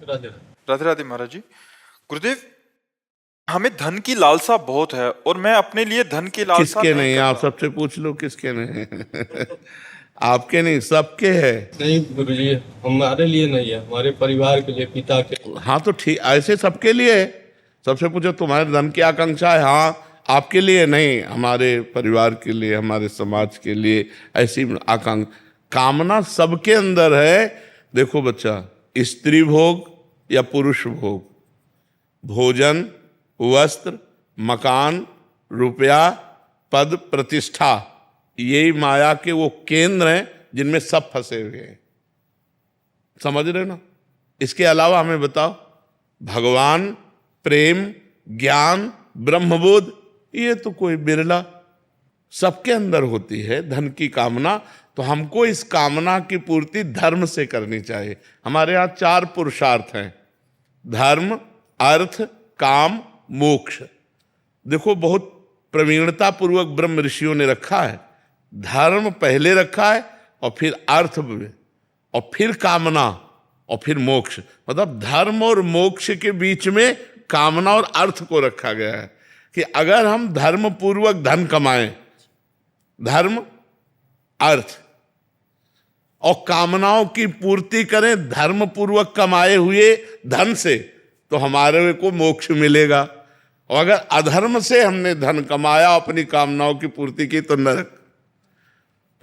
राधे राधे राधे महाराज जी। गुरुदेव, हमें धन की लालसा बहुत है और मैं अपने लिए धन की लालसा किसके नहीं, आप करता। सबसे पूछ लो किसके नहीं। आपके नहीं, सबके है। नहीं गुरुजी, हमारे लिए नहीं है, हमारे परिवार के लिए, पिता के लिए। हाँ तो ठीक, ऐसे सबके लिए है। सबसे पूछो तुम्हारे धन की आकांक्षा है, हाँ आपके लिए नहीं, हमारे परिवार के लिए, हमारे समाज के लिए ऐसी आकांक्षा कामना सबके अंदर है। देखो बच्चा, स्त्री भोग या पुरुष भोग, भोजन, वस्त्र, मकान, रुपया, पद, प्रतिष्ठा, यही माया के वो केंद्र हैं जिनमें सब फंसे हुए हैं। समझ रहे ना? इसके अलावा हमें बताओ, भगवान, प्रेम, ज्ञान, ब्रह्मबोध, ये तो कोई बिरला, सबके अंदर होती है धन की कामना। तो हमको इस कामना की पूर्ति धर्म से करनी चाहिए। हमारे यहाँ 4 पुरुषार्थ हैं, धर्म, अर्थ, काम, मोक्ष। देखो बहुत प्रवीणता पूर्वक ब्रह्म ऋषियों ने रखा है। धर्म पहले रखा है और फिर अर्थ और फिर कामना और फिर मोक्ष। मतलब धर्म और मोक्ष के बीच में कामना और अर्थ को रखा गया है कि अगर हम धर्म पूर्वक धन कमाएं, धर्म, अर्थ और कामनाओं की पूर्ति करें धर्म पूर्वक कमाए हुए धन से, तो हमारे को मोक्ष मिलेगा। और अगर अधर्म से हमने धन कमाया, अपनी कामनाओं की पूर्ति की, तो नरक।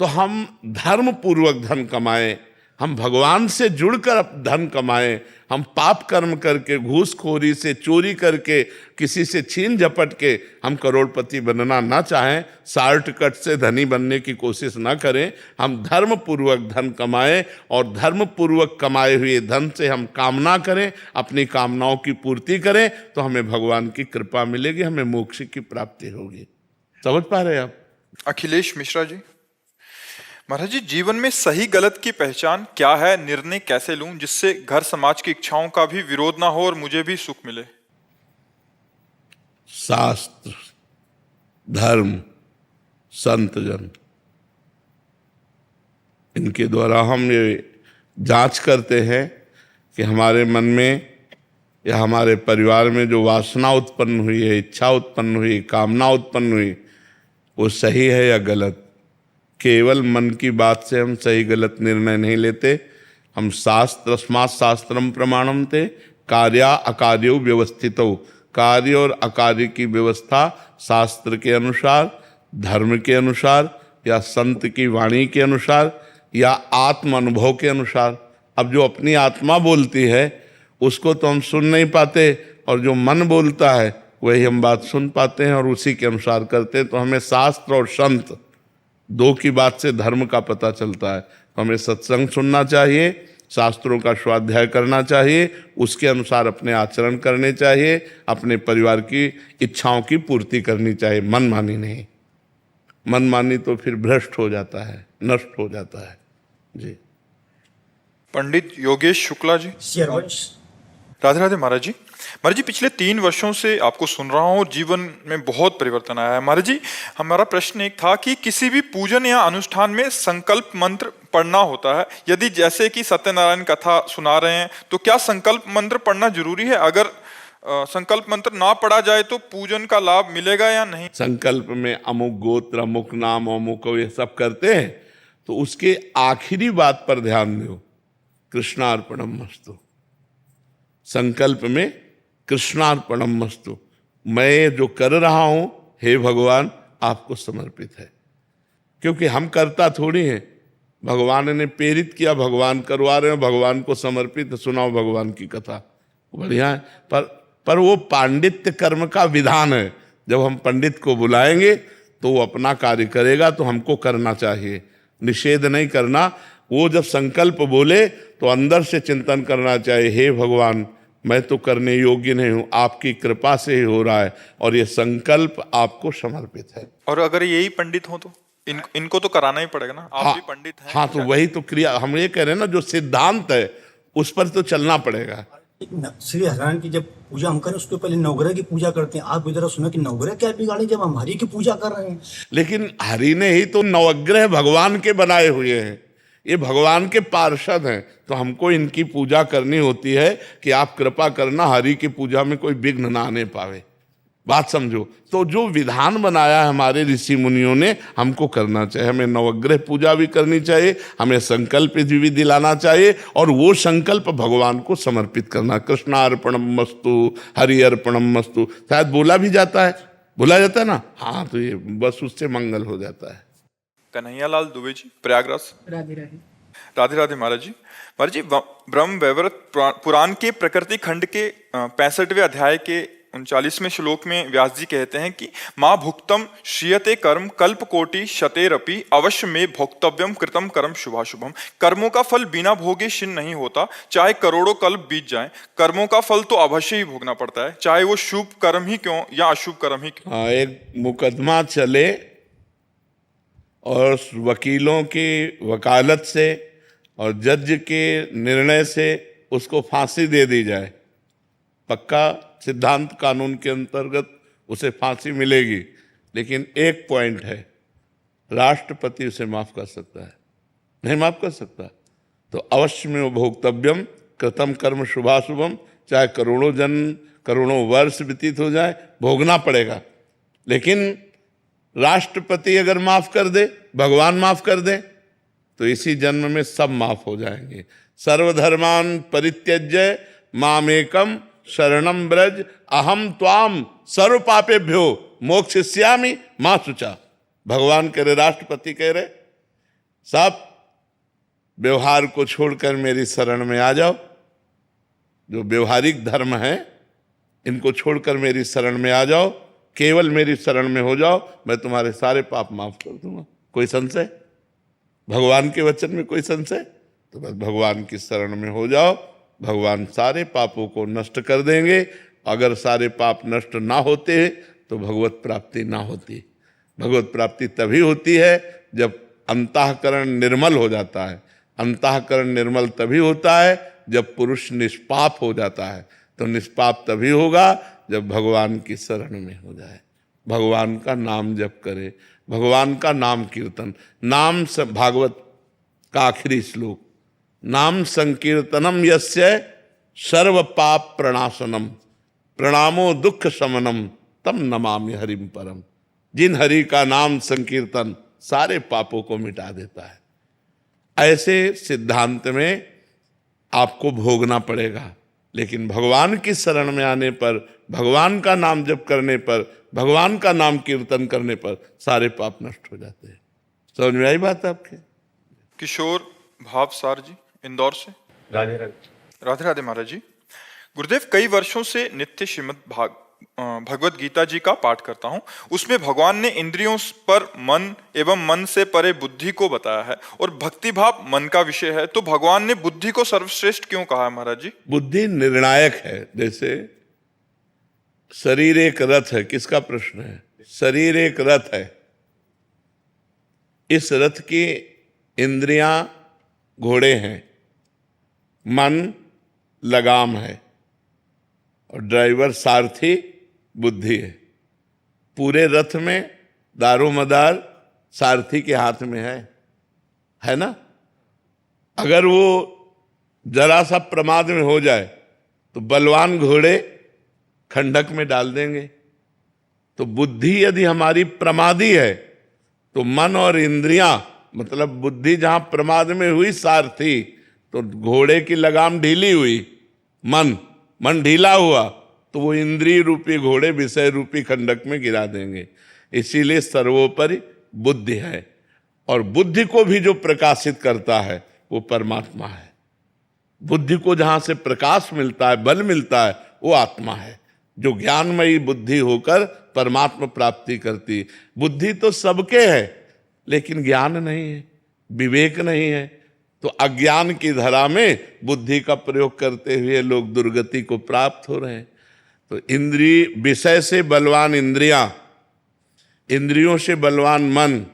तो हम धर्म पूर्वक धन कमाएं, हम भगवान से जुड़कर धन कमाएं, हम पाप कर्म करके, घूसखोरी से, चोरी करके, किसी से छीन झपट के हम करोड़पति बनना ना चाहें, शॉर्टकट से धनी बनने की कोशिश ना करें। हम धर्म पूर्वक धन कमाएं और धर्म पूर्वक कमाए हुए धन से हम कामना करें, अपनी कामनाओं की पूर्ति करें, तो हमें भगवान की कृपा मिलेगी, हमें मोक्ष की प्राप्ति होगी। समझ पा रहे हैं आप? अखिलेश मिश्रा जी, महाराज जी, जीवन में सही गलत की पहचान क्या है? निर्णय कैसे लूं जिससे घर समाज की इच्छाओं का भी विरोध ना हो और मुझे भी सुख मिले? शास्त्र, धर्म, संत जन, इनके द्वारा हम ये जांच करते हैं कि हमारे मन में या हमारे परिवार में जो वासना उत्पन्न हुई है, इच्छा उत्पन्न हुई, कामना उत्पन्न हुई, वो सही है या गलत। केवल मन की बात से हम सही गलत निर्णय नहीं लेते। हम शास्त्रस्मात् शास्त्रम प्रमाणम ते कार्या अकार्यो व्यवस्थितो, कार्य और अकार्य की व्यवस्था शास्त्र के अनुसार, धर्म के अनुसार, या संत की वाणी के अनुसार, या आत्म अनुभव के अनुसार। अब जो अपनी आत्मा बोलती है उसको तो हम सुन नहीं पाते, और जो मन बोलता है वही हम बात सुन पाते हैं और उसी के अनुसार करते हैं। तो हमें शास्त्र और संत दो की बात से धर्म का पता चलता है। तो हमें सत्संग सुनना चाहिए, शास्त्रों का स्वाध्याय करना चाहिए, उसके अनुसार अपने आचरण करने चाहिए, अपने परिवार की इच्छाओं की पूर्ति करनी चाहिए, मनमानी नहीं। मनमानी तो फिर भ्रष्ट हो जाता है, नष्ट हो जाता है। जी। पंडित योगेश शुक्ला जी, राधे राधे महाराज जी। महाराज जी, पिछले 3 वर्षों से आपको सुन रहा हूँ और जीवन में बहुत परिवर्तन आया है। महाराज जी, हमारा प्रश्न एक था कि किसी भी पूजन या अनुष्ठान में संकल्प मंत्र पढ़ना होता है। यदि जैसे कि सत्यनारायण कथा सुना रहे हैं तो क्या संकल्प मंत्र पढ़ना जरूरी है? अगर संकल्प मंत्र ना पढ़ा जाए तो पूजन का लाभ मिलेगा या नहीं? संकल्प में अमुक गोत्र, अमुक नाम, अमुक ये सब करते हैं, तो उसके आखिरी बात पर ध्यान दो, कृष्णार्पणमस्तु। संकल्प में कृष्णार्पणम मस्तु, मैं जो कर रहा हूं हे भगवान आपको समर्पित है। क्योंकि हम करता थोड़ी हैं, भगवान ने प्रेरित किया, भगवान करवा रहे हैं, भगवान को समर्पित, सुनाओ भगवान की कथा, बढ़िया है। पर वो पांडित्य कर्म का विधान है। जब हम पंडित को बुलाएंगे तो वो अपना कार्य करेगा, तो हमको करना चाहिए, निषेध नहीं करना। वो जब संकल्प बोले तो अंदर से चिंतन करना चाहिए, हे भगवान मैं तो करने योग्य नहीं हूं, आपकी कृपा से ही हो रहा है और ये संकल्प आपको समर्पित है। और अगर यही पंडित हो तो इनको तो कराना ही पड़ेगा ना, आप भी पंडित हैं। हाँ, तो वही तो क्रिया हम ये कह रहे हैं ना, जो सिद्धांत है उस पर तो चलना पड़ेगा। श्री हरिनारायण की जब पूजा हम करें उसके पहले नवग्रह की पूजा करते हैं। आप इधर सुना कि नवग्रह क्या बिगाड़े जब हम हरि की पूजा कर रहे हैं? लेकिन हरि ने ही तो नवग्रह भगवान के बनाए हुए हैं। ये भगवान के पार्षद हैं, तो हमको इनकी पूजा करनी होती है कि आप कृपा करना हरि की पूजा में कोई विघ्न ना आने पावे। बात समझो। तो जो विधान बनाया है हमारे ऋषि मुनियों ने, हमको करना चाहिए। हमें नवग्रह पूजा भी करनी चाहिए, हमें संकल्प भी दिलाना चाहिए, और वो संकल्प भगवान को समर्पित करना। कृष्णार्पणम मस्तु, हरि अर्पणम मस्तु, शायद बोला भी जाता है, बोला जाता है ना। हाँ, तो ये बस उससे मंगल हो जाता है। कन्हैयालाल दुबे जी, प्रयागराज। राधे राधे। राधे राधे महाराज जी। महाराज जी, ब्रह्म वैवर्त पुराण के प्रकृति खंड के 65वें अध्याय के 39वें श्लोक में व्यास जी कहते हैं कि माँ भुक्तम श्रियते कर्म कल्प कोटि शतेरपि अवश्य में भोक्तव्यम कृतम कर्म शुभाशुभम। कर्मों का फल बिना भोगे क्षीण नहीं होता, चाहे करोड़ों कल्प बीत जाएं। कर्मों का फल तो अवश्य ही भोगना पड़ता है, चाहे वो शुभ कर्म ही क्यों या अशुभ कर्म ही क्यों। एक मुकदमा चले और वकीलों की वकालत से और जज के निर्णय से उसको फांसी दे दी जाए, पक्का सिद्धांत कानून के अंतर्गत उसे फांसी मिलेगी, लेकिन एक पॉइंट है, राष्ट्रपति उसे माफ कर सकता है, नहीं माफ कर सकता। तो अवश्य में वो भोक्तव्यम कृतम कर्म शुभाशुभम, चाहे करोड़ों जन्म करोड़ों वर्ष व्यतीत हो जाए, भोगना पड़ेगा। लेकिन राष्ट्रपति अगर माफ कर दे, भगवान माफ कर दे, तो इसी जन्म में सब माफ हो जाएंगे। सर्वधर्मान परित्यज्य मामेकम शरणम ब्रज अहम त्वाम सर्व पापेभ्यो मोक्षयिष्यामि मा शुचा। भगवान कह रहे, राष्ट्रपति कह रहे, सब व्यवहार को छोड़कर मेरी शरण में आ जाओ। जो व्यवहारिक धर्म है इनको छोड़कर मेरी शरण में आ जाओ, केवल मेरी शरण में हो जाओ, मैं तुम्हारे सारे पाप माफ कर दूंगा। कोई संशय? भगवान के वचन में कोई संशय? तो बस भगवान की शरण में हो जाओ, भगवान सारे पापों को नष्ट कर देंगे। अगर सारे पाप नष्ट ना होते तो भगवत प्राप्ति ना होती। भगवत प्राप्ति तभी होती है जब अंतःकरण निर्मल हो जाता है। अंतःकरण निर्मल तभी होता है जब पुरुष निष्पाप हो जाता है। तो निष्पाप तभी होगा जब भगवान की शरण में हो जाए, भगवान का नाम जप करे, भगवान का नाम कीर्तन। नाम भागवत का आखिरी श्लोक, नाम संकीर्तनम यस्य सर्व पाप प्रणाशनम प्रणामो दुख शमनम तम नमामि हरिम परम। जिन हरि का नाम संकीर्तन सारे पापों को मिटा देता है। ऐसे सिद्धांत में आपको भोगना पड़ेगा, लेकिन भगवान की शरण में आने पर, भगवान का नाम जप करने पर, भगवान का नाम कीर्तन करने पर सारे पाप नष्ट हो जाते हैं। समझ में आई बात आपके? किशोर भावसार जी, इंदौर से। राधे राधे। राधे राधे महाराज जी। गुरुदेव, कई वर्षों से नित्य श्रीमद् भगवत गीता जी का पाठ करता हूँ। उसमें भगवान ने इंद्रियों पर मन एवं मन से परे बुद्धि को बताया है, और भक्ति भाव मन का विषय है। तो भगवान ने बुद्धि को सर्वश्रेष्ठ क्यों कहा है महाराज जी? बुद्धि निर्णायक है। जैसे शरीर एक रथ है, किसका प्रश्न है? शरीर एक रथ है, इस रथ की इंद्रियां घोड़े हैं, मन लगाम है, और ड्राइवर सारथी बुद्धि है। पूरे रथ में दारोमदार सारथी के हाथ में है ना। अगर वो जरा सा प्रमाद में हो जाए तो बलवान घोड़े खंडक में डाल देंगे। तो बुद्धि यदि हमारी प्रमादी है तो मन और इंद्रियां, मतलब बुद्धि जहां प्रमाद में हुई सारथी, तो घोड़े की लगाम ढीली हुई, मन ढीला हुआ, तो वो इंद्रिय रूपी घोड़े विषय रूपी खंडक में गिरा देंगे। इसीलिए सर्वोपरि बुद्धि है, और बुद्धि को भी जो प्रकाशित करता है वो परमात्मा है। बुद्धि को जहां से प्रकाश मिलता है, बल मिलता है, वो आत्मा है, जो ज्ञानमयी बुद्धि होकर परमात्मा प्राप्ति करती। बुद्धि तो सबके है, लेकिन ज्ञान नहीं है, विवेक नहीं है। तो अज्ञान की धरा में बुद्धि का प्रयोग करते हुए लोग दुर्गति को प्राप्त हो रहे हैं। तो इंद्रिय विषय से बलवान इंद्रियां, इंद्रियों से बलवान मन,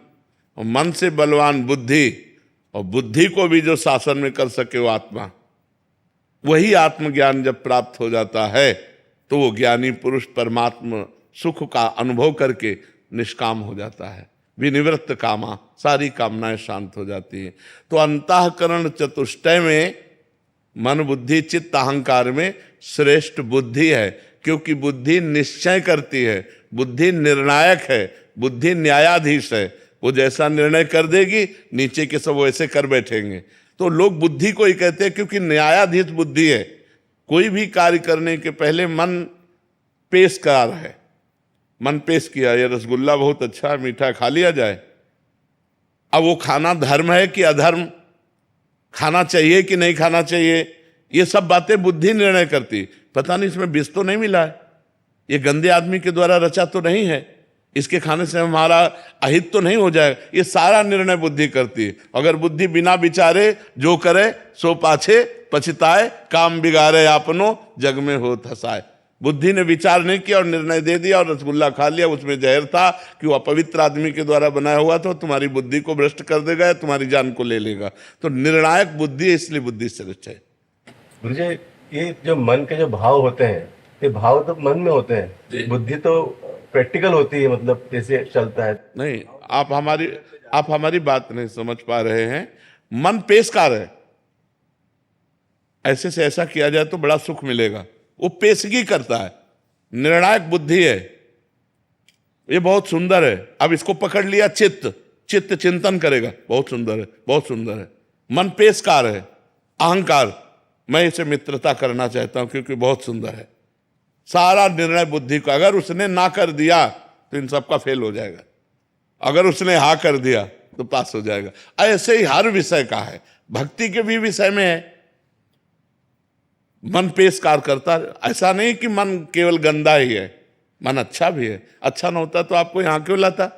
और मन से बलवान बुद्धि, और बुद्धि को भी जो शासन में कर सके वो आत्मा। वही आत्मज्ञान जब प्राप्त हो जाता है तो वो ज्ञानी पुरुष परमात्मा सुख का अनुभव करके निष्काम हो जाता है। विनिवृत्त कामा, सारी कामनाएं शांत हो जाती हैं। तो अंतःकरण चतुष्टय में मन बुद्धि चित्त अहंकार में श्रेष्ठ बुद्धि है, क्योंकि बुद्धि निश्चय करती है, बुद्धि निर्णायक है, बुद्धि न्यायाधीश है। वो जैसा निर्णय कर देगी नीचे के सब वैसे कर बैठेंगे। तो लोग बुद्धि को ही कहते हैं क्योंकि न्यायाधीश बुद्धि है। कोई भी कार्य करने के पहले मन पेशकार है, मन पेश किया, ये रसगुल्ला बहुत अच्छा है, मीठा, खा लिया जाए। अब वो खाना धर्म है कि अधर्म, खाना चाहिए कि नहीं खाना चाहिए, ये सब बातें बुद्धि निर्णय करती। पता नहीं इसमें विष तो नहीं मिला है, ये गंदे आदमी के द्वारा रचा तो नहीं है, इसके खाने से हमारा अहित तो नहीं हो जाएगा, ये सारा निर्णय बुद्धि करती है। अगर बुद्धि बिना विचारे जो करे सो पाछे पछताए, काम बिगाड़े आपनो जग में हो हंसाए। बुद्धि ने विचार नहीं किया और निर्णय दे दिया और रसगुल्ला खा लिया, उसमें जहर था कि वो अपवित्र आदमी के द्वारा बनाया हुआ था, तुम्हारी बुद्धि को भ्रष्ट कर देगा या तुम्हारी जान को ले लेगा। तो निर्णायक बुद्धि, इसलिए बुद्धि श्रेष्ठ है। मुझे ये जो मन के जो भाव होते हैं, ये भाव तो मन में होते हैं, बुद्धि तो प्रैक्टिकल होती है, मतलब जैसे चलता है। नहीं, आप हमारी बात नहीं समझ पा रहे हैं। मन पेशकार है, ऐसे से ऐसा किया जाए तो बड़ा सुख मिलेगा, वो पेशगी करता है। निर्णायक बुद्धि है, ये बहुत सुंदर है। अब इसको पकड़ लिया चित्त, चित्त चिंतन करेगा, बहुत सुंदर है, बहुत सुंदर है। मन पेशकार है, अहंकार, मैं इसे मित्रता करना चाहता हूं क्योंकि बहुत सुंदर है। सारा निर्णय बुद्धि का, अगर उसने ना कर दिया तो इन सब का फेल हो जाएगा, अगर उसने हाँ कर दिया तो पास हो जाएगा। ऐसे ही हर विषय का है, भक्ति के भी विषय में है, मन पेशकार करता है। ऐसा नहीं कि मन केवल गंदा ही है, मन अच्छा भी है। अच्छा ना होता तो आपको यहाँ क्यों लाता?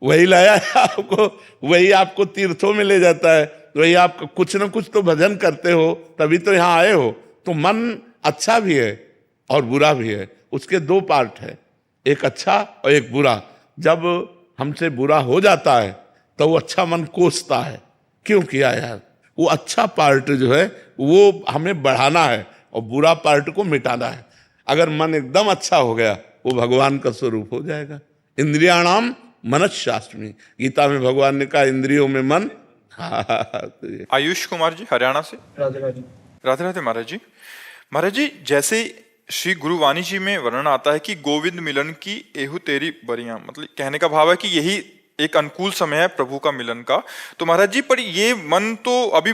वही लाया है आपको, वही आपको तीर्थों में ले जाता है, वही आप कुछ ना कुछ तो भजन करते हो तभी तो यहाँ आए हो। तो मन अच्छा भी है और बुरा भी है, उसके दो पार्ट है, एक अच्छा और एक बुरा। जब हमसे बुरा हो जाता है तो वो अच्छा मन कोसता है, क्यों किया यार। वो अच्छा पार्ट जो है वो हमें बढ़ाना है और बुरा पार्ट को मिटाना है। अगर मन एकदम अच्छा हो गया वो भगवान का स्वरूप हो जाएगा। इंद्रियाणाम मनश्शास्मी, गीता में भगवान ने कहा इंद्रियों में मन। तो ये आयुष कुमार जी हरियाणा से। राधे राधे। राधे राधे महाराज जी। महाराज जी, जैसे श्री गुरुवाणी जी में वर्णन आता है कि गोविंद मिलन की एहु तेरी बरियां, मतलब कहने का भाव है कि यही एक अनुकूल समय है प्रभु का मिलन का। तो महाराज जी, पर ये मन तो अभी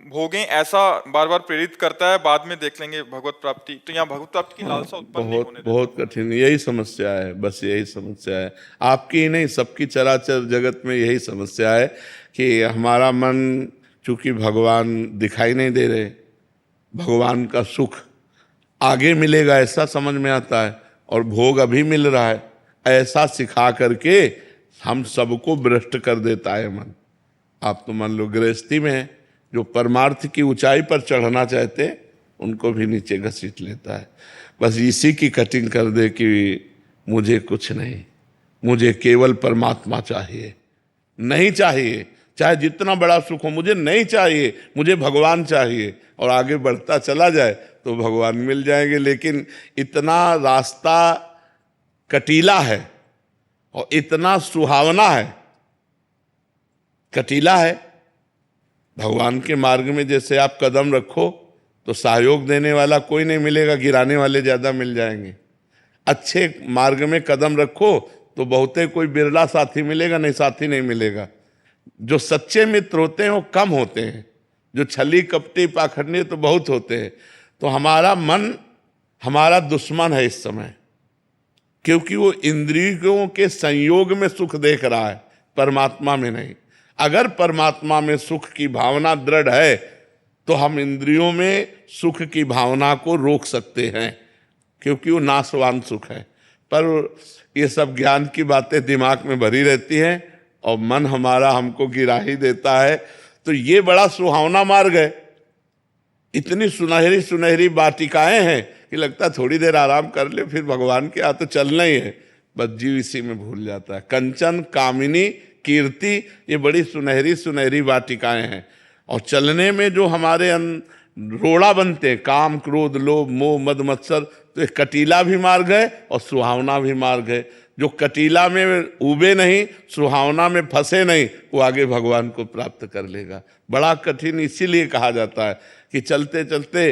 भोगें ऐसा बार बार प्रेरित करता है, बाद में देख लेंगे भगवत प्राप्ति। तो यहाँ भगवत प्राप्ति की लालसा उत्पन्न नहीं होने देता। बहुत कठिन, यही समस्या है, बस यही समस्या है। आपकी ही नहीं, सबकी चराचर जगत में यही समस्या है कि हमारा मन, चूंकि भगवान दिखाई नहीं दे रहे, भगवान का सुख आगे मिलेगा ऐसा समझ में आता है और भोग अभी मिल रहा है ऐसा सिखा करके हम सबको भ्रष्ट कर देता है मन। आप तो मान लो गृहस्थी में है, जो परमार्थ की ऊंचाई पर चढ़ना चाहते उनको भी नीचे घसीट लेता है। बस इसी की कटिंग कर दे कि मुझे कुछ नहीं, मुझे केवल परमात्मा चाहिए, नहीं चाहिए चाहे जितना बड़ा सुख हो, मुझे नहीं चाहिए, मुझे भगवान चाहिए। और आगे बढ़ता चला जाए तो भगवान मिल जाएंगे। लेकिन इतना रास्ता कटीला है और इतना सुहावना है, कटीला है। भगवान के मार्ग में जैसे आप कदम रखो तो सहयोग देने वाला कोई नहीं मिलेगा, गिराने वाले ज्यादा मिल जाएंगे। अच्छे मार्ग में कदम रखो तो बहुते कोई बिरला साथी मिलेगा, नहीं साथी नहीं मिलेगा। जो सच्चे मित्र होते हैं वो कम होते हैं, जो छली कपटी पाखंडी तो बहुत होते हैं। तो हमारा मन हमारा दुश्मन है इस समय, क्योंकि वो इंद्रियों के संयोग में सुख देख रहा है, परमात्मा में नहीं। अगर परमात्मा में सुख की भावना दृढ़ है तो हम इंद्रियों में सुख की भावना को रोक सकते हैं, क्योंकि वो नाशवान सुख है। पर ये सब ज्ञान की बातें दिमाग में भरी रहती हैं और मन हमारा हमको गिरा ही देता है। तो ये बड़ा सुहावना मार्ग है, इतनी सुनहरी सुनहरी वाटिकाएं हैं कि लगता है थोड़ी देर आराम कर ले फिर भगवान के यहाँ तो चलना ही है। बस जीव इसी में भूल जाता है। कंचन, कामिनी, कीर्ति, ये बड़ी सुनहरी सुनहरी वाटिकाएं हैं। और चलने में जो हमारे रोड़ा बनते हैं, काम, क्रोध, लोभ, मोह, मद, मत्सर, तो एक कटीला भी मार्ग है और सुहावना भी मार्ग है। जो कटीला में उबे नहीं, सुहावना में फंसे नहीं, वो आगे भगवान को प्राप्त कर लेगा। बड़ा कठिन इसीलिए कहा जाता है कि चलते चलते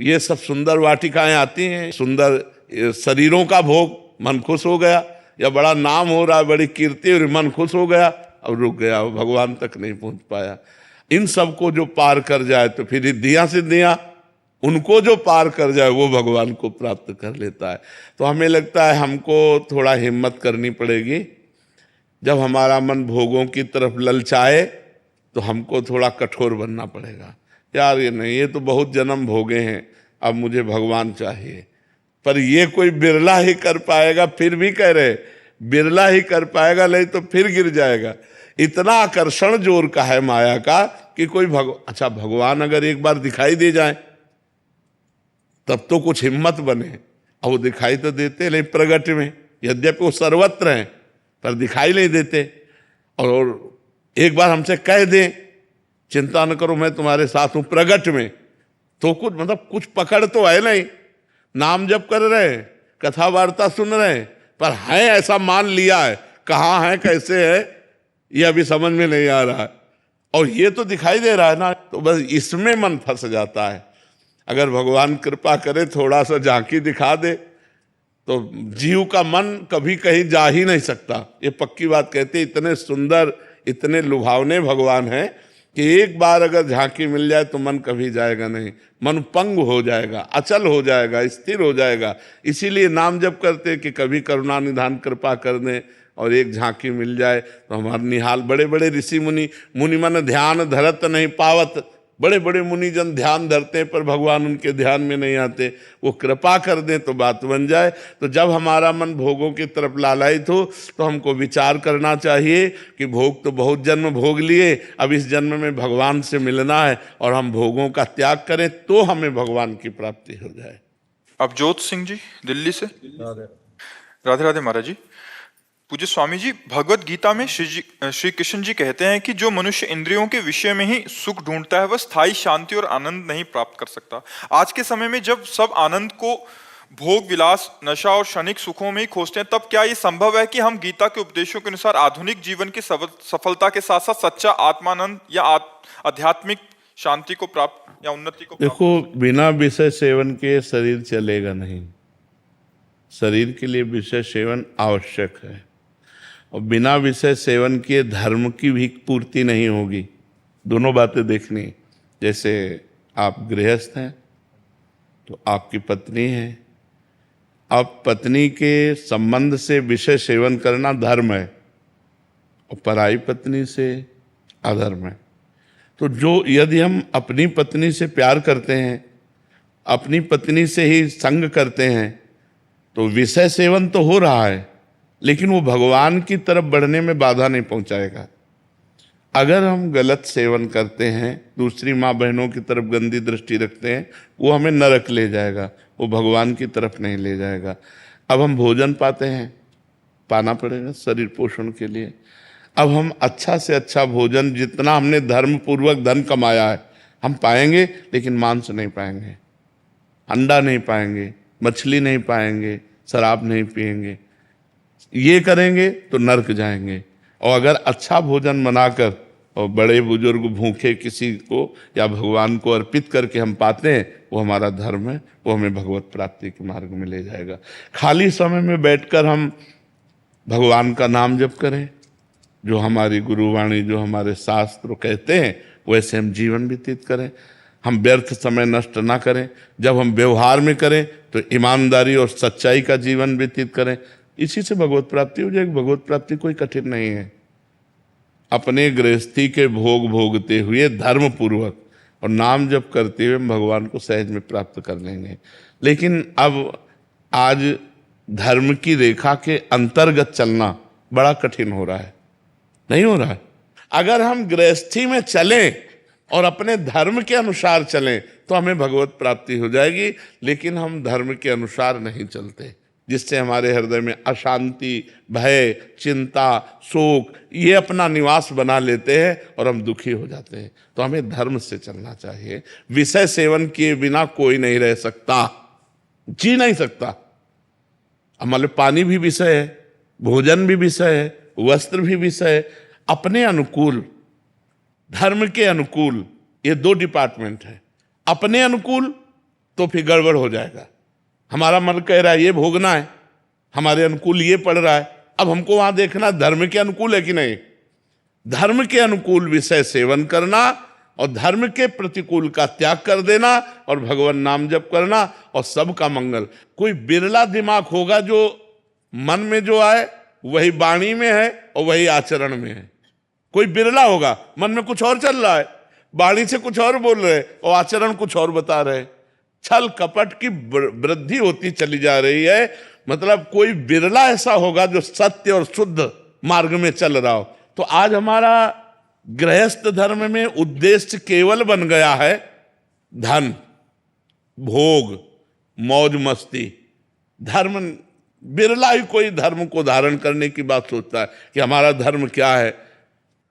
ये सब सुंदर वाटिकाएं आती हैं, सुंदर शरीरों का भोग, मन खुश हो गया, या बड़ा नाम हो रहा है, बड़ी कीर्ति और मन खुश हो गया, अब रुक गया, भगवान तक नहीं पहुंच पाया। इन सब को जो पार कर जाए तो फिर रिद्धियां सिद्धियां, उनको जो पार कर जाए वो भगवान को प्राप्त कर लेता है। तो हमें लगता है हमको थोड़ा हिम्मत करनी पड़ेगी। जब हमारा मन भोगों की तरफ ललचाए तो हमको थोड़ा कठोर बनना पड़ेगा। यार ये नहीं, ये तो बहुत जन्म भोगे हैं, अब मुझे भगवान चाहिए। पर ये कोई बिरला ही कर पाएगा, फिर भी कह रहे बिरला ही कर पाएगा, नहीं तो फिर गिर जाएगा। इतना आकर्षण जोर का है माया का कि कोई अच्छा भगवान अगर एक बार दिखाई दे जाए तब तो कुछ हिम्मत बने। अब वो दिखाई तो देते नहीं प्रगट में, यद्यपि वो सर्वत्र हैं पर दिखाई नहीं देते। और एक बार हमसे कह दें चिंता न करो मैं तुम्हारे साथ हूं प्रगट में, तो कुछ मतलब कुछ पकड़ तो है नहीं। नाम जप कर रहे हैं, कथा वार्ता सुन रहे हैं, पर है ऐसा मान लिया है, कहाँ है कैसे है ये अभी समझ में नहीं आ रहा है। और ये तो दिखाई दे रहा है ना, तो बस इसमें मन फंस जाता है। अगर भगवान कृपा करे थोड़ा सा झांकी दिखा दे तो जीव का मन कभी कहीं जा ही नहीं सकता। ये पक्की बात कहते, इतने सुंदर इतने लुभावने भगवान हैं कि एक बार अगर झांकी मिल जाए तो मन कभी जाएगा नहीं, मन पंग हो जाएगा, अचल हो जाएगा, स्थिर हो जाएगा। इसीलिए नाम जप करते कि कभी करुणा निधान कृपा कर दें और एक झांकी मिल जाए तो हमारा निहाल। बड़े बड़े ऋषि मुनि, मुनि मन ध्यान धरत नहीं पावत, बड़े बड़े मुनिजन ध्यान धरते हैं पर भगवान उनके ध्यान में नहीं आते। वो कृपा कर दें तो बात बन जाए। तो जब हमारा मन भोगों की तरफ लालायित हो तो हमको विचार करना चाहिए कि भोग तो बहुत जन्म भोग लिए, अब इस जन्म में भगवान से मिलना है और हम भोगों का त्याग करें तो हमें भगवान की प्राप्ति हो जाए। अब जोत सिंह जी दिल्ली से। राधे राधे महाराज जी। पूज्य स्वामी जी, भगवत गीता में श्री कृष्ण जी कहते हैं कि जो मनुष्य इंद्रियों के विषय में ही सुख ढूंढता है वह स्थायी शांति और आनंद नहीं प्राप्त कर सकता। आज के समय में जब सब आनंद को भोग विलास नशा और क्षणिक सुखों में ही खोजते हैं, तब क्या ये संभव है कि हम गीता के उपदेशों के अनुसार आधुनिक जीवन की सफलता के साथ साथ सच्चा आत्मानंद या आध्यात्मिक शांति को प्राप्त या उन्नति को? देखो, बिना विषय सेवन के शरीर चलेगा नहीं। शरीर के लिए विषय सेवन आवश्यक है और बिना विषय सेवन के धर्म की भी पूर्ति नहीं होगी। दोनों बातें देखनी। जैसे आप गृहस्थ हैं तो आपकी पत्नी है, अब पत्नी के संबंध से विषय सेवन करना धर्म है और पराई पत्नी से अधर्म है। तो जो यदि हम अपनी पत्नी से प्यार करते हैं, अपनी पत्नी से ही संग करते हैं, तो विषय सेवन तो हो रहा है लेकिन वो भगवान की तरफ बढ़ने में बाधा नहीं पहुंचाएगा। अगर हम गलत सेवन करते हैं, दूसरी माँ बहनों की तरफ गंदी दृष्टि रखते हैं, वो हमें नरक ले जाएगा, वो भगवान की तरफ नहीं ले जाएगा। अब हम भोजन पाते हैं, पाना पड़ेगा शरीर पोषण के लिए। अब हम अच्छा से अच्छा भोजन, जितना हमने धर्म पूर्वक धन कमाया है हम पाएंगे, लेकिन मांस नहीं पाएंगे, अंडा नहीं पाएंगे, मछली नहीं पाएंगे, शराब नहीं पिएंगे। ये करेंगे तो नरक जाएंगे। और अगर अच्छा भोजन बनाकर और बड़े बुजुर्ग भूखे किसी को या भगवान को अर्पित करके हम पाते हैं, वो हमारा धर्म है, वो हमें भगवत प्राप्ति के मार्ग में ले जाएगा। खाली समय में बैठकर हम भगवान का नाम जप करें, जो हमारी गुरुवाणी, जो हमारे शास्त्र कहते हैं वैसे हम जीवन व्यतीत करें। हम व्यर्थ समय नष्ट ना करें। जब हम व्यवहार में करें तो ईमानदारी और सच्चाई का जीवन व्यतीत करें। इसी से भगवत प्राप्ति हो जाएगी। भगवत प्राप्ति कोई कठिन नहीं है। अपने गृहस्थी के भोग भोगते हुए धर्म पूर्वक और नाम जप करते हुए हम भगवान को सहज में प्राप्त कर लेंगे। लेकिन अब आज धर्म की रेखा के अंतर्गत चलना बड़ा कठिन हो रहा है, नहीं हो रहा है। अगर हम गृहस्थी में चलें और अपने धर्म के अनुसार चलें तो हमें भगवत प्राप्ति हो जाएगी। लेकिन हम धर्म के अनुसार नहीं चलते, जिससे हमारे हृदय में अशांति, भय, चिंता, शोक ये अपना निवास बना लेते हैं और हम दुखी हो जाते हैं। तो हमें धर्म से चलना चाहिए। विषय सेवन किए बिना कोई नहीं रह सकता, जी नहीं सकता। मतलब पानी भी विषय है, भोजन भी विषय है, वस्त्र भी विषय है। अपने अनुकूल, धर्म के अनुकूल, ये दो डिपार्टमेंट है। अपने अनुकूल तो फिर गड़बड़ हो जाएगा। हमारा मन कह रहा है ये भोगना है, हमारे अनुकूल ये पड़ रहा है, अब हमको वहां देखना धर्म के अनुकूल है कि नहीं। धर्म के अनुकूल विषय सेवन करना और धर्म के प्रतिकूल का त्याग कर देना और भगवान नाम जप करना और सबका मंगल। कोई बिरला दिमाग होगा जो मन में जो आए वही वाणी में है और वही आचरण में है। कोई बिरला होगा, मन में कुछ और चल रहा है, वाणी से कुछ और बोल रहे और आचरण कुछ और बता रहे। छल कपट की वृद्धि होती चली जा रही है। मतलब कोई बिरला ऐसा होगा जो सत्य और शुद्ध मार्ग में चल रहा हो। तो आज हमारा गृहस्थ धर्म में उद्देश्य केवल बन गया है धन, भोग, मौज मस्ती। धर्म, बिरला ही कोई धर्म को धारण करने की बात सोचता है कि हमारा धर्म क्या है।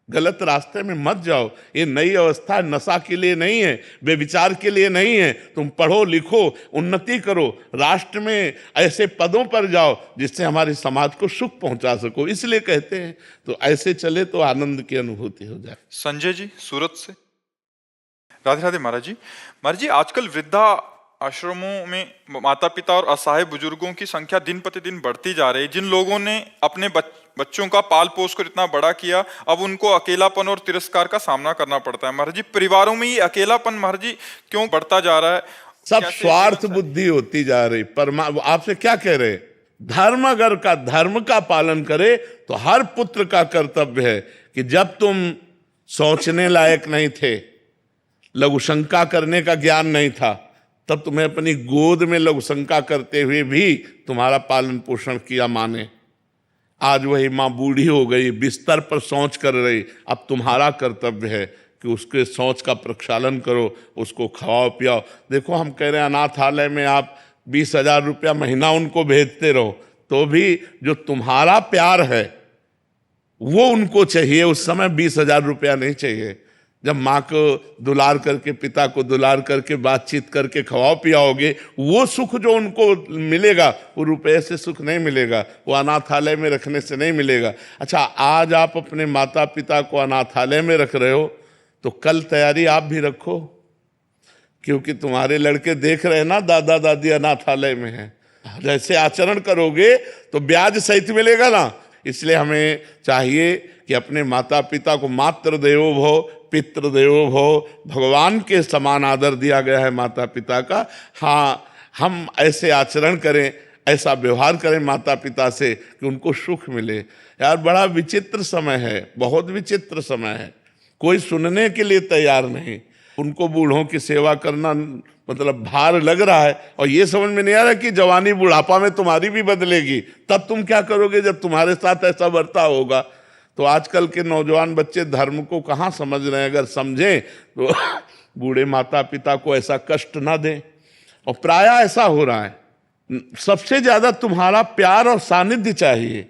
गलत रास्ते में मत जाओ। ये नई अवस्था नशा के लिए नहीं है, बेविचार के लिए नहीं है। तुम पढ़ो लिखो, उन्नति करो, राष्ट्र में ऐसे पदों पर जाओ जिससे हमारे समाज को सुख पहुंचा सको। इसलिए कहते हैं तो ऐसे चले तो आनंद की अनुभूति हो जाए। संजय जी सूरत से। राधे राधे महाराज जी। महाराज जी, आजकल वृद्धा आश्रमों में माता पिता और असहाय बुजुर्गों की संख्या दिन प्रतिदिन बढ़ती जा रही है। जिन लोगों ने अपने बच्चों का पाल पोस कर इतना बड़ा किया, अब उनको अकेलापन और तिरस्कार का सामना करना पड़ता है। महाराज जी, परिवारों में ये अकेलापन महाराज जी क्यों बढ़ता जा रहा है? सब स्वार्थ बुद्धि होती जा रही। आपसे क्या कह रहे? धर्म अगर का धर्म का पालन करे तो हर पुत्र का कर्तव्य है कि जब तुम सोचने लायक नहीं थे, लघुशंका करने का ज्ञान नहीं था, तब तुम्हें अपनी गोद में लघुशंका करते हुए भी तुम्हारा पालन पोषण किया माँ ने। आज वही माँ बूढ़ी हो गई, बिस्तर पर शौच कर रही, अब तुम्हारा कर्तव्य है कि उसके शौच का प्रक्षालन करो, उसको खवाओ पियाओ। देखो, हम कह रहे हैं अनाथालय में आप 20,000 रुपया महीना उनको भेजते रहो, तो भी जो तुम्हारा प्यार है वो उनको चाहिए। उस समय 20,000 रुपया नहीं चाहिए। जब माँ को दुलार करके, पिता को दुलार करके, बातचीत करके खवाओ पियाओगे, वो सुख जो उनको मिलेगा वो रुपये से सुख नहीं मिलेगा, वो अनाथालय में रखने से नहीं मिलेगा। अच्छा, आज आप अपने माता पिता को अनाथालय में रख रहे हो तो कल तैयारी आप भी रखो, क्योंकि तुम्हारे लड़के देख रहे हैं ना दादा दादी अनाथालय में हैं। जैसे आचरण करोगे तो ब्याज सहित मिलेगा ना। इसलिए हमें चाहिए कि अपने माता पिता को मातृ देवो भव, पितृ देवो भव, भगवान के समान आदर दिया गया है माता पिता का। हाँ, हम ऐसे आचरण करें, ऐसा व्यवहार करें माता पिता से कि उनको सुख मिले। यार, बड़ा विचित्र समय है, बहुत विचित्र समय है। कोई सुनने के लिए तैयार नहीं। उनको बूढ़ों की सेवा करना मतलब भार लग रहा है, और ये समझ में नहीं आ रहा कि जवानी बुढ़ापा में तुम्हारी भी बदलेगी। तब तुम क्या करोगे जब तुम्हारे साथ ऐसा बर्ताव होगा? तो आजकल के नौजवान बच्चे धर्म को कहाँ समझ रहे हैं। अगर समझें तो बूढ़े माता पिता को ऐसा कष्ट ना दें। और प्राय ऐसा हो रहा है, सबसे ज्यादा तुम्हारा प्यार और सानिध्य चाहिए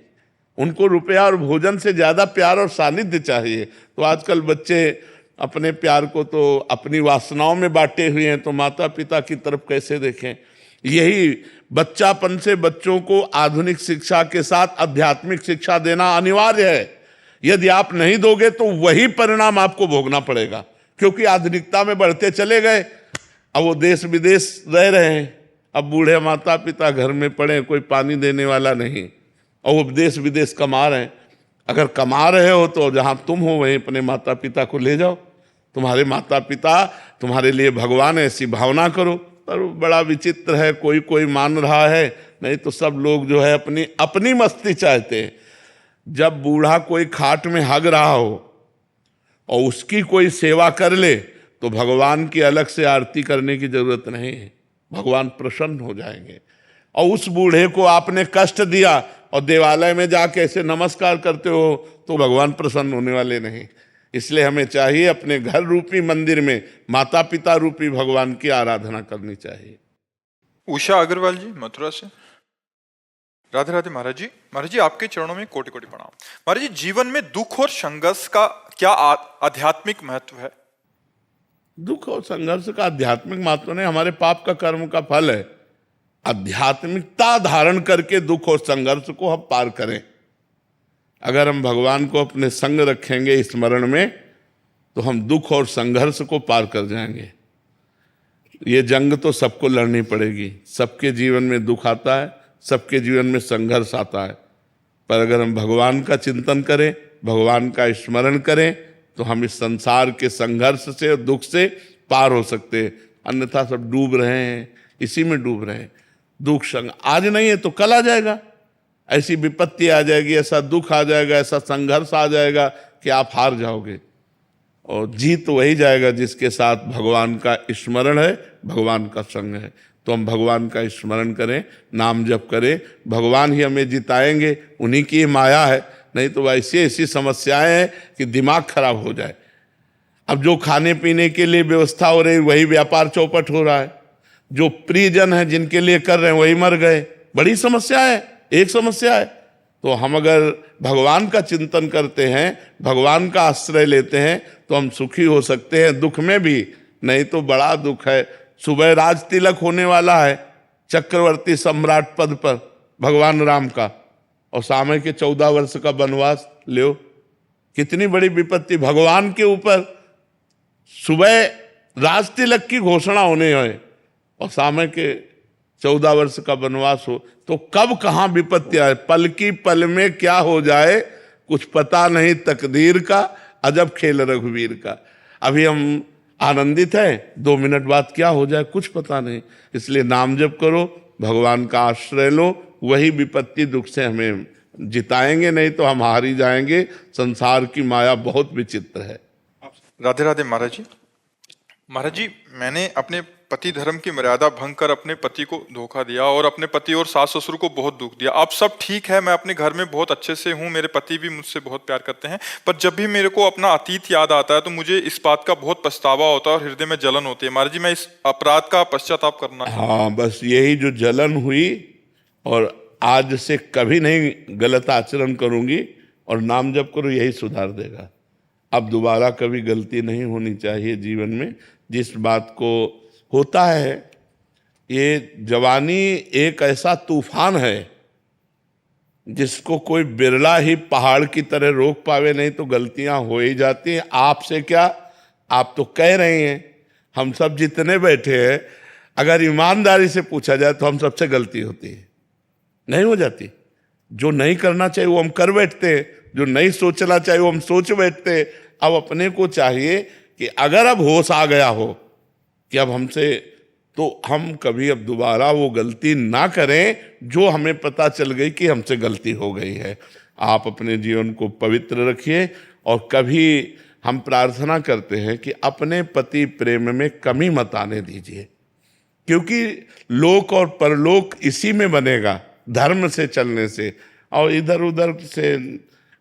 उनको। रुपया और भोजन से ज्यादा प्यार और सानिध्य चाहिए। तो आजकल बच्चे अपने प्यार को तो अपनी वासनाओं में बांटे हुए हैं, तो माता पिता की तरफ कैसे देखें। यही बच्चापन से बच्चों को आधुनिक शिक्षा के साथ आध्यात्मिक शिक्षा देना अनिवार्य है। यदि आप नहीं दोगे तो वही परिणाम आपको भोगना पड़ेगा, क्योंकि आधुनिकता में बढ़ते चले गए। अब वो देश विदेश रह रहे हैं, अब बूढ़े माता पिता घर में पड़े, कोई पानी देने वाला नहीं, और वो देश विदेश कमा रहे हैं। अगर कमा रहे हो तो जहां तुम हो वहीं अपने माता पिता को ले जाओ। तुम्हारे माता पिता तुम्हारे लिए भगवान है, ऐसी भावना करो। पर बड़ा विचित्र है, कोई कोई मान रहा है, नहीं तो सब लोग जो है अपनी अपनी मस्ती चाहते हैं। जब बूढ़ा कोई खाट में हग रहा हो और उसकी कोई सेवा कर ले तो भगवान की अलग से आरती करने की जरूरत नहीं है, भगवान प्रसन्न हो जाएंगे। और उस बूढ़े को आपने कष्ट दिया और देवालय में जाके ऐसे नमस्कार करते हो तो भगवान प्रसन्न होने वाले नहीं। इसलिए हमें चाहिए अपने घर रूपी मंदिर में माता पिता रूपी भगवान की आराधना करनी चाहिए। उषा अग्रवाल जी मथुरा से। राधे राधे महाराज जी। महाराज जी, आपके चरणों में कोटि कोटि प्रणाम। महाराज जी, जीवन में दुख और संघर्ष का क्या आध्यात्मिक महत्व है? दुख और संघर्ष का आध्यात्मिक महत्व नहीं, हमारे पाप का कर्म का फल है। आध्यात्मिकता धारण करके दुख और संघर्ष को हम पार करें। अगर हम भगवान को अपने संग रखेंगे स्मरण में, तो हम दुख और संघर्ष को पार कर जाएंगे। ये जंग तो सबको लड़नी पड़ेगी, सबके जीवन में दुख आता है, सबके जीवन में संघर्ष आता है, पर अगर हम भगवान का चिंतन करें, भगवान का स्मरण करें, तो हम इस संसार के संघर्ष से और दुख से पार हो सकते हैं। अन्यथा सब डूब रहे हैं, इसी में डूब रहे हैं। दुख संग आज नहीं है तो कल आ जाएगा, ऐसी विपत्ति आ जाएगी, ऐसा दुख आ जाएगा, ऐसा संघर्ष आ जाएगा कि आप हार जाओगे। और जीत वही जाएगा जिसके साथ भगवान का स्मरण है, भगवान का संग है। तो हम भगवान का स्मरण करें, नाम जप करें, भगवान ही हमें जिताएंगे, उन्हीं की माया है। नहीं तो ऐसी ऐसी समस्याएं हैं कि दिमाग खराब हो जाए। अब जो खाने पीने के लिए व्यवस्था हो रही, वही व्यापार चौपट हो रहा है। जो प्रियजन है जिनके लिए कर रहे हैं, वही मर गए। बड़ी समस्या है, एक समस्या है। तो हम अगर भगवान का चिंतन करते हैं, भगवान का आश्रय लेते हैं, तो हम सुखी हो सकते हैं दुख में भी। नहीं तो बड़ा दुख है। सुबह राज तिलक होने वाला है चक्रवर्ती सम्राट पद पर भगवान राम का, और सामने के 14 वर्ष का वनवास लो। कितनी बड़ी विपत्ति भगवान के ऊपर। सुबह राज तिलक की घोषणा होने है और सामने के 14 वर्ष का वनवास हो, तो कब कहाँ विपत्ति आए, पल की पल में क्या हो जाए कुछ पता नहीं तकदीर का, अजब खेल रघुवीर का। अभी हम आनंदित हैं, 2 मिनट बाद क्या हो जाए कुछ पता नहीं। इसलिए नाम जप करो, भगवान का आश्रय लो, वही विपत्ति दुख से हमें जिताएंगे। नहीं तो हम हार ही जाएंगे। संसार की माया बहुत विचित्र है। राधे राधे महाराज जी। महाराज जी, मैंने अपने पति धर्म की मर्यादा भंग कर अपने पति को धोखा दिया और अपने पति और सास ससुर को बहुत दुख दिया। अब सब ठीक है, मैं अपने घर में बहुत अच्छे से हूँ, मेरे पति भी मुझसे बहुत प्यार करते हैं, पर जब भी मेरे को अपना अतीत याद आता है तो मुझे इस बात का बहुत पछतावा होता है और हृदय में जलन होती है। महाराज जी, मैं इस अपराध का पश्चाताप करना। हाँ, बस यही जो जलन हुई, और आज से कभी नहीं गलत आचरण करूंगी और नाम जप करो, यही सुधार देगा। अब दोबारा कभी गलती नहीं होनी चाहिए जीवन में। जिस बात को होता है, ये जवानी एक ऐसा तूफान है जिसको कोई बिरला ही पहाड़ की तरह रोक पावे। नहीं तो गलतियां हो ही जाती हैं। आपसे क्या, आप तो कह रहे हैं, हम सब जितने बैठे हैं, अगर ईमानदारी से पूछा जाए तो हम सबसे गलती होती है, नहीं हो जाती। जो नहीं करना चाहिए वो हम कर बैठते हैं, जो नहीं सोचना चाहिए वो हम सोच बैठते हैं। अब अपने को चाहिए कि अगर अब होश आ गया हो कि अब हमसे, तो हम कभी अब दोबारा वो गलती ना करें जो हमें पता चल गई कि हमसे गलती हो गई है। आप अपने जीवन को पवित्र रखिए, और कभी हम प्रार्थना करते हैं कि अपने पति प्रेम में कमी मत आने दीजिए, क्योंकि लोक और परलोक इसी में बनेगा, धर्म से चलने से। और इधर उधर से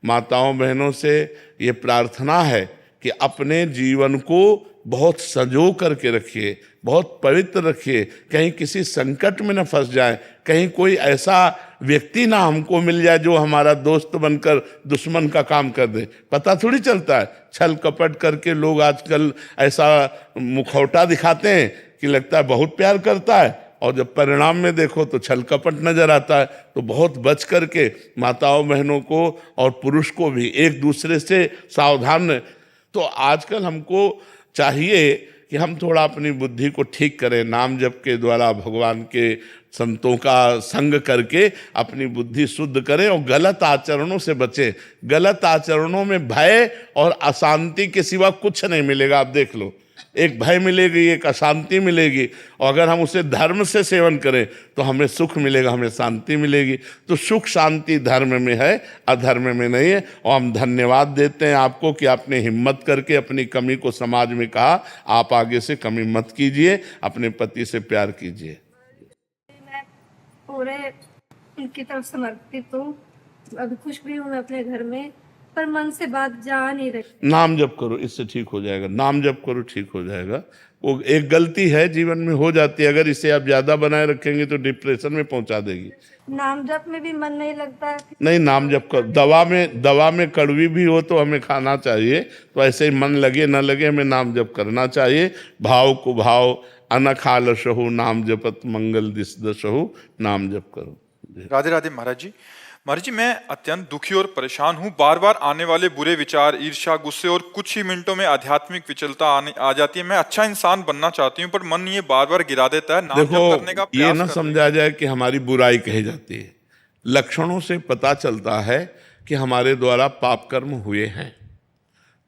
माताओं बहनों से ये प्रार्थना है कि अपने जीवन को बहुत संजो करके रखिए, बहुत पवित्र रखिए, कहीं किसी संकट में न फंस जाए, कहीं कोई ऐसा व्यक्ति ना हमको मिल जाए जो हमारा दोस्त बनकर दुश्मन का काम कर दे। पता थोड़ी चलता है, छल कपट करके लोग आजकल ऐसा मुखौटा दिखाते हैं कि लगता है बहुत प्यार करता है, और जब परिणाम में देखो तो छल कपट नजर आता है। तो बहुत बच करके माताओं बहनों को और पुरुष को भी एक दूसरे से सावधान रहें। तो आजकल हमको चाहिए कि हम थोड़ा अपनी बुद्धि को ठीक करें, नाम जप के द्वारा भगवान के संतों का संग करके अपनी बुद्धि शुद्ध करें और गलत आचरणों से बचें। गलत आचरणों में भय और अशांति के सिवा कुछ नहीं मिलेगा। आप देख लो, एक भय मिलेगी, एक अशांति मिलेगी, और अगर हम उसे धर्म से सेवन करें तो हमें सुख मिलेगा, हमें शांति मिलेगी। तो सुख शांति धर्म में है, अधर्म में नहीं है। और हम धन्यवाद देते हैं आपको कि आपने हिम्मत करके अपनी कमी को समाज में कहा। आप आगे से कमी मत कीजिए, अपने पति से प्यार कीजिए। मैं पूरे उनकी तरफ समर्पित हूँ। अभी खुश भी हूँ मैं अपने घर में, पर मन से बात जा नहीं रही। नाम जप करो, इससे ठीक हो जाएगा। नाम जप करो, ठीक हो जाएगा। वो एक गलती है, जीवन में हो जाती है, अगर इसे आप ज्यादा बनाए रखेंगे तो डिप्रेशन में पहुंचा देगी। नाम जप में भी मन नहीं लगता है। नहीं, नाम जप कर। दवा में कड़वी भी हो तो हमें खाना चाहिए, तो ऐसे ही मन लगे ना लगे हमें नाम जप करना चाहिए। भाव को भाव, अनखालसहु नाम जपत मंगल दिस दसहु, नाम जप करो। राधे राधे महाराज जी। महाराज जी, मैं अत्यंत दुखी और परेशान हूँ। बार बार आने वाले बुरे विचार, ईर्ष्या, गुस्से और कुछ ही मिनटों में आध्यात्मिक विचलता आ जाती है। मैं अच्छा इंसान बनना चाहती हूँ पर मन ये बार बार गिरा देता है। नाम जप करने का देखो, ये प्रयास ना कर समझा जाए कि हमारी बुराई कही जाती है। लक्षणों से पता चलता है कि हमारे द्वारा पाप कर्म हुए हैं।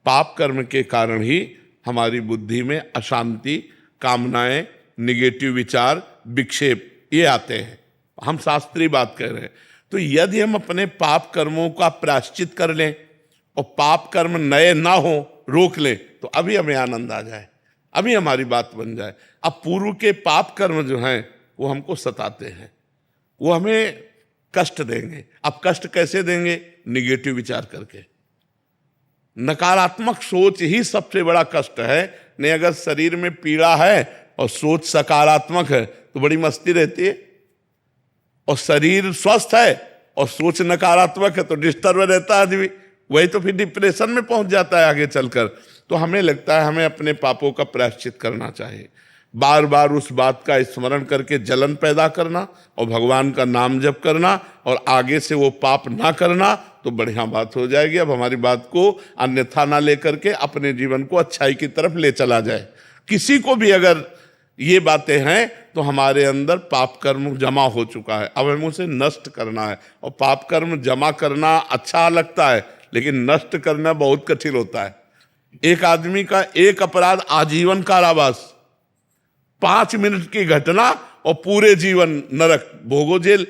पाप कर्म के कारण ही हमारी बुद्धि में अशांति, कामनाएं, निगेटिव विचार, विक्षेप ये आते हैं। हम शास्त्रीय बात कर रहे हैं। तो यदि हम अपने पाप कर्मों का प्रायश्चित कर लें और पाप कर्म नए ना हो, रोक लें, तो अभी हमें आनंद आ जाए, अभी हमारी बात बन जाए। अब पूर्व के पाप कर्म जो हैं वो हमको सताते हैं, वो हमें कष्ट देंगे। अब कष्ट कैसे देंगे? निगेटिव विचार करके। नकारात्मक सोच ही सबसे बड़ा कष्ट है। नहीं, अगर शरीर में पीड़ा है और सोच सकारात्मक है तो बड़ी मस्ती रहती है, और शरीर स्वस्थ है और सोच नकारात्मक है तो डिस्टर्ब रहता है आदमी। वही तो फिर डिप्रेशन में पहुंच जाता है आगे चलकर। तो हमें लगता है हमें अपने पापों का प्रायश्चित करना चाहिए। बार बार उस बात का स्मरण करके जलन पैदा करना और भगवान का नाम जप करना और आगे से वो पाप ना करना, तो बढ़िया बात हो जाएगी। अब हमारी बात को अन्यथा ना लेकर के अपने जीवन को अच्छाई की तरफ ले चला जाए। किसी को भी अगर ये बातें हैं तो हमारे अंदर पाप कर्म जमा हो चुका है, अब हमें उसे नष्ट करना है। और पाप कर्म जमा करना अच्छा लगता है, लेकिन नष्ट करना बहुत कठिन होता है। एक आदमी का एक अपराध आजीवन कारावास, 5 मिनट की घटना और पूरे जीवन नरक भोगो, जेल।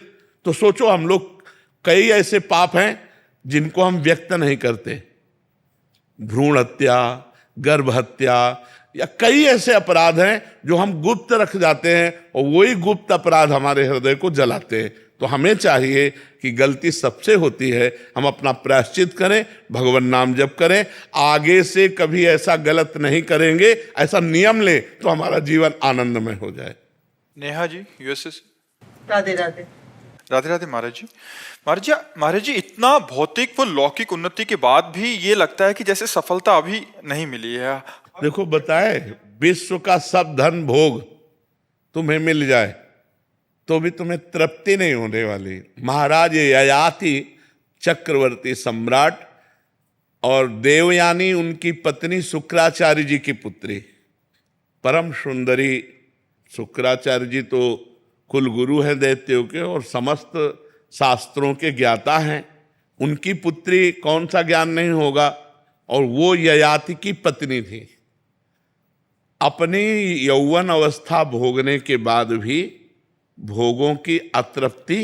तो सोचो, हम लोग कई ऐसे पाप हैं जिनको हम व्यक्त नहीं करते। भ्रूण हत्या, गर्भ हत्या या कई ऐसे अपराध हैं जो हम गुप्त रख जाते हैं और वही गुप्त अपराध हमारे हृदय को जलाते हैं। तो हमें चाहिए कि गलती सबसे होती है, हम अपना प्रायश्चित करें, भगवान नाम जप करें, आगे से कभी ऐसा गलत नहीं करेंगे, ऐसा नियम लें तो हमारा जीवन आनंदमय हो जाए। नेहा जी, यूएसए से। राधे राधे। राधे राधे महाराज जी। महाराज जी, इतना भौतिक व लौकिक उन्नति के बाद भी ये लगता है कि जैसे सफलता अभी नहीं मिली है। देखो, बताए विश्व का सब धन भोग तुम्हें मिल जाए तो भी तुम्हें तृप्ति नहीं होने वाली। महाराज ययाति चक्रवर्ती सम्राट और देवयानी उनकी पत्नी शुक्राचार्य जी की पुत्री, परम सुंदरी। शुक्राचार्य जी तो कुल गुरु हैं दैत्यों के और समस्त शास्त्रों के ज्ञाता हैं। उनकी पुत्री कौन सा ज्ञान नहीं होगा, और वो ययाति की पत्नी थी। अपनी यौवन अवस्था भोगने के बाद भी भोगों की अतृप्ति,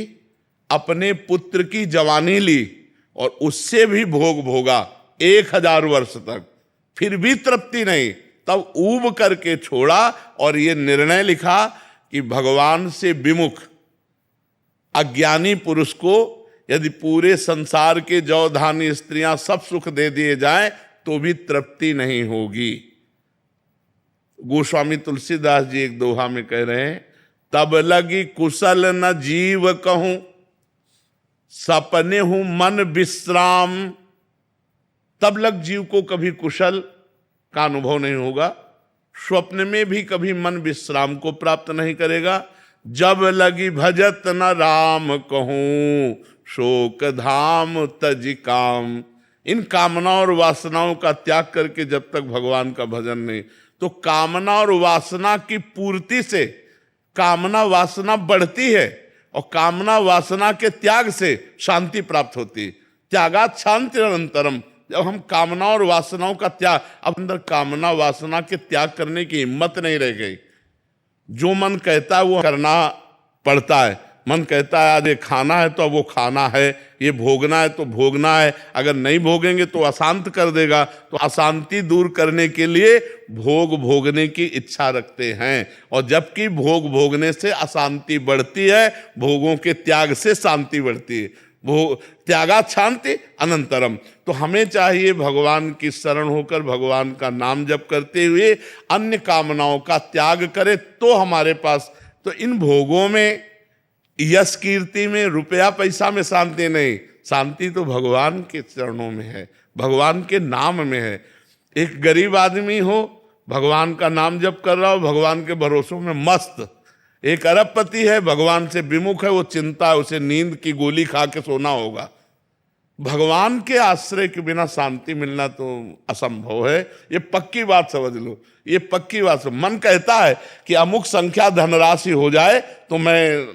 अपने पुत्र की जवानी ली और उससे भी भोग भोगा 1000 वर्ष तक, फिर भी तृप्ति नहीं। तब ऊब करके छोड़ा और ये निर्णय लिखा कि भगवान से विमुख अज्ञानी पुरुष को यदि पूरे संसार के जौ धानी स्त्रियां सब सुख दे दिए जाएं तो भी तृप्ति नहीं होगी। गोस्वामी तुलसीदास जी एक दोहा में कह रहे हैं, तब लगी कुशल न जीव कहूं, सपने हूं मन विश्राम। तब लग जीव को कभी कुशल का अनुभव नहीं होगा, स्वप्न में भी कभी मन विश्राम को प्राप्त नहीं करेगा। जब लगी भजत न राम कहूं, शोक धाम तज काम। इन कामना और वासनाओं का त्याग करके जब तक भगवान का भजन नहीं, तो कामना और वासना की पूर्ति से कामना वासना बढ़ती है और कामना वासना के त्याग से शांति प्राप्त होती है। त्यागात शांति अनंतरम। जब हम कामना और वासनाओं का त्याग, अब अंदर कामना वासना के त्याग करने की हिम्मत नहीं रह गई। जो मन कहता है वो करना पड़ता है। मन कहता है आज ये खाना है तो अब वो खाना है, ये भोगना है तो भोगना है, अगर नहीं भोगेंगे तो अशांत कर देगा। तो अशांति दूर करने के लिए भोग भोगने की इच्छा रखते हैं, और जबकि भोग भोगने से अशांति बढ़ती है, भोगों के त्याग से शांति बढ़ती है। भोग त्यागात शांति अनंतरम। तो हमें चाहिए भगवान की शरण होकर भगवान का नाम जप करते हुए अन्य कामनाओं का त्याग करें तो हमारे पास, तो इन भोगों में, यश कीर्ति में, रुपया पैसा में शांति नहीं। शांति तो भगवान के चरणों में है, भगवान के नाम में है। एक गरीब आदमी हो, भगवान का नाम जप कर रहा हो, भगवान के भरोसों में मस्त। एक अरबपति है, भगवान से विमुख है, वो चिंता है, उसे नींद की गोली खा के सोना होगा। भगवान के आश्रय के बिना शांति मिलना तो असंभव है। ये पक्की बात समझ लो, ये पक्की बात समझ। मन कहता है कि अमुक संख्या धनराशि हो जाए तो मैं,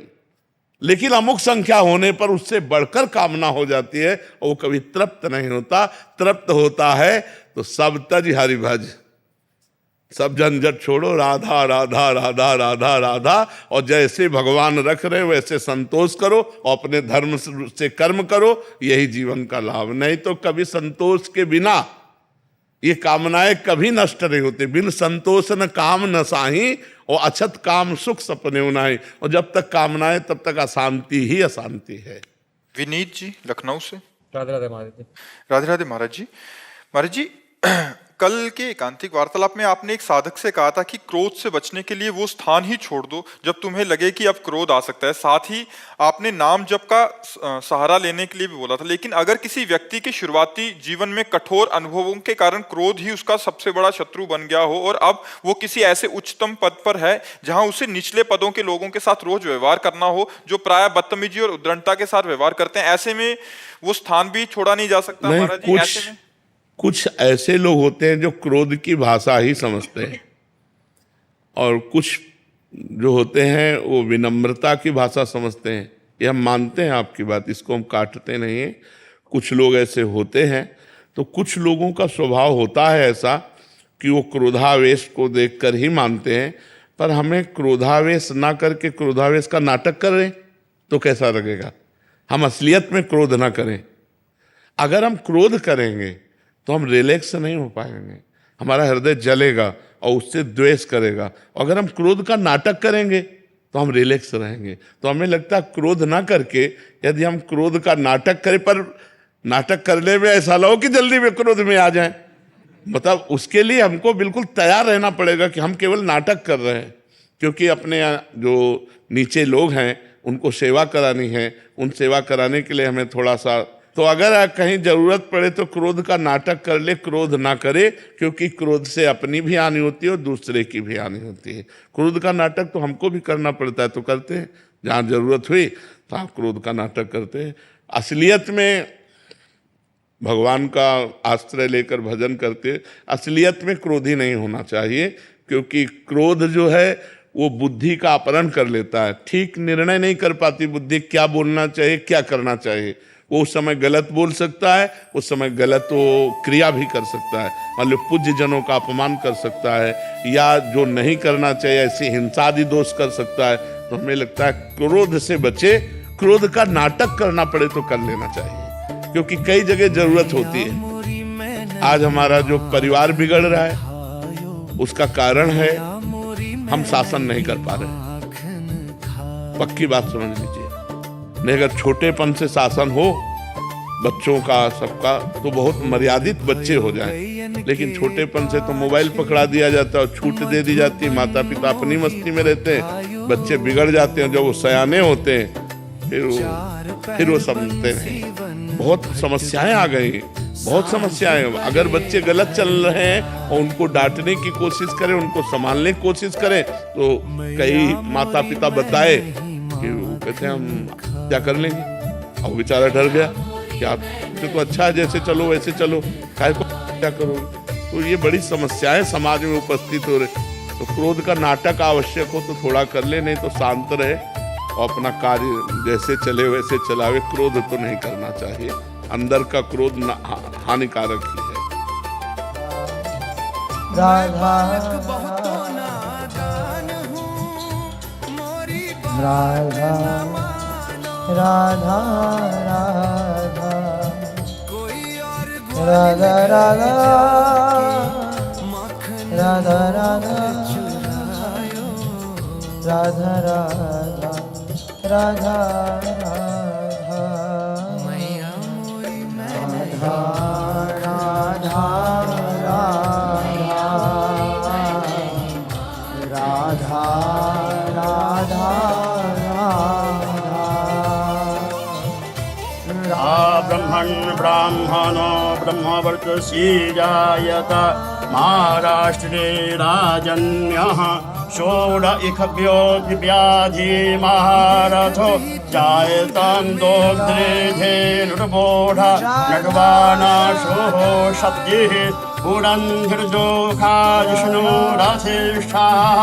लेकिन अमुक संख्या होने पर उससे बढ़कर कामना हो जाती है और वो कभी तृप्त नहीं होता। तृप्त होता है तो सब तज हरि भज, सब झंझट छोड़ो, राधा राधा राधा राधा राधा, और जैसे भगवान रख रहे वैसे संतोष करो और अपने धर्म से कर्म करो, यही जीवन का लाभ। नहीं तो कभी संतोष के बिना ये कामनाएं कभी नष्ट नहीं होती। बिन संतोष न काम न साही, और अछत काम सुख सपने उनाई। और जब तक कामनाएं तब तक अशांति ही अशांति है। विनीत जी लखनऊ से। राधे राधे महाराज जी। राधे राधे महाराज जी। महाराज जी, कल के एकांतिक वार्तालाप में आपने एक साधक से कहा था कि क्रोध से बचने के लिए वो स्थान ही छोड़ दो जब तुम्हें लगे कि अब क्रोध आ सकता है। साथ ही आपने नाम जप का सहारा लेने के लिए भी बोला था। लेकिन अगर किसी व्यक्ति के शुरुआती जीवन में कठोर अनुभवों के कारण क्रोध ही उसका सबसे बड़ा शत्रु बन गया हो और अब वो किसी ऐसे उच्चतम पद पर है जहां उसे निचले पदों के लोगों के साथ रोज व्यवहार करना हो, जो प्राय बदतमीजी और उद्दंडता के साथ व्यवहार करते हैं, ऐसे में वो स्थान भी छोड़ा नहीं जा सकता महाराज जी? ऐसे में कुछ ऐसे लोग होते हैं जो क्रोध की भाषा ही समझते हैं, और कुछ जो होते हैं वो विनम्रता की भाषा समझते हैं। ये हम मानते हैं आपकी बात, इसको हम काटते नहीं हैं। कुछ लोग ऐसे होते हैं। तो कुछ लोगों का स्वभाव होता है ऐसा कि वो क्रोधावेश को देखकर ही मानते हैं। पर हमें क्रोधावेश ना करके क्रोधावेश का नाटक करें तो कैसा लगेगा? हम असलियत में क्रोध ना करें। अगर हम क्रोध करेंगे तो हम रिलैक्स नहीं हो पाएंगे, हमारा हृदय जलेगा और उससे द्वेष करेगा। अगर हम क्रोध का नाटक करेंगे तो हम रिलैक्स रहेंगे। तो हमें लगता है क्रोध ना करके यदि हम क्रोध का नाटक करें, पर नाटक करने में ऐसा लो कि जल्दी में क्रोध में आ जाए, मतलब उसके लिए हमको बिल्कुल तैयार रहना पड़ेगा कि हम केवल नाटक कर रहे हैं। क्योंकि अपने जो नीचे लोग हैं उनको सेवा करानी है, उन सेवा कराने के लिए हमें थोड़ा सा, तो अगर कहीं जरूरत पड़े तो क्रोध का नाटक कर ले, क्रोध ना करे। क्योंकि क्रोध से अपनी भी हानि होती है और दूसरे की भी हानि होती है। क्रोध का नाटक तो हमको भी करना पड़ता है, तो करते हैं। जहाँ जरूरत हुई तो आप क्रोध का नाटक करते हैं। असलियत में भगवान का आश्रय लेकर भजन करते, असलियत में क्रोधी नहीं होना चाहिए। क्योंकि क्रोध जो है वो बुद्धि का अपहरण कर लेता है। ठीक निर्णय नहीं कर पाती बुद्धि, क्या बोलना चाहिए क्या करना चाहिए। वो उस समय गलत बोल सकता है, उस समय गलत वो क्रिया भी कर सकता है। मान लो पूज्य जनों का अपमान कर सकता है, या जो नहीं करना चाहिए ऐसी हिंसा आदि दोष कर सकता है। तो हमें लगता है क्रोध से बचे, क्रोध का नाटक करना पड़े तो कर लेना चाहिए। क्योंकि कई जगह जरूरत होती है। आज हमारा जो परिवार बिगड़ रहा है उसका कारण है हम शासन नहीं कर पा रहे। पक्की बात समझ लीजिए। नहीं, अगर छोटेपन से शासन हो बच्चों का सबका तो बहुत मर्यादित बच्चे हो जाएं। लेकिन छोटेपन से तो मोबाइल पकड़ा दिया जाता है और छूट दे दी जाती है। माता पिता अपनी मस्ती में रहते हैं, बच्चे बिगड़ जाते हैं। जब वो सयाने होते हैं फिर वो समझते नहीं। बहुत समस्याएं आ गई, बहुत समस्याएं। अगर बच्चे गलत चल रहे हैं और उनको डांटने की कोशिश करें, उनको संभालने की कोशिश करें, तो कई माता पिता बताए कि वो कहते हैं हम क्या कर लेंगे। और बेचारा डर गया कि आप तो अच्छा है, जैसे चलो वैसे चलो, काहे को क्या करोगे। तो ये बड़ी समस्याएं समाज में उपस्थित हो रही। तो क्रोध का नाटक आवश्यक हो तो थोड़ा कर ले, नहीं तो शांत रहे और अपना कार्य जैसे चले वैसे चलावे। क्रोध तो नहीं करना चाहिए, अंदर का क्रोध हानिकारक ही है। राधा राधा राधा राधा राधा राधा राधा राधा राधा ब्रह्मणो ब्रह्मवर्चसी जायत महाराष्ट्रे राजन्यः षोडशभ्यो दिव्याधि महारथो जायतां दोद्रेधेनुर्बोढा नटवानाशोः शब्दिः पुरन्धर्जोखाजिष्णु रथेष्ठाः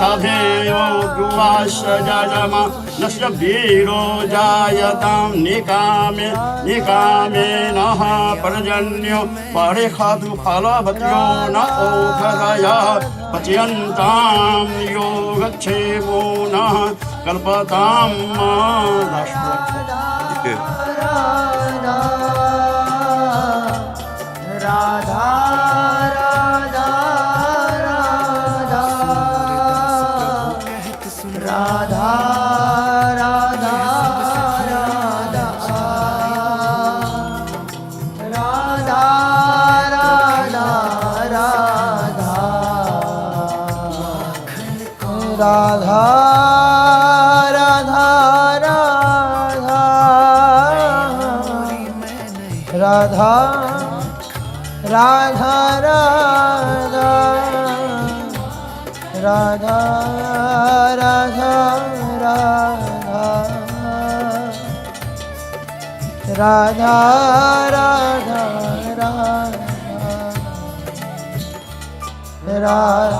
सभेयो गुवास्य जजमानस्य वीरो जायतां निकामे निकामेनः पर्जन्यो परिखतु फलवत्यो न ओषधयः पच्यन्तां योगक्षेमो नः कल्पतां राधा राधा राधा राधा राधा राधा राधा राधा राधा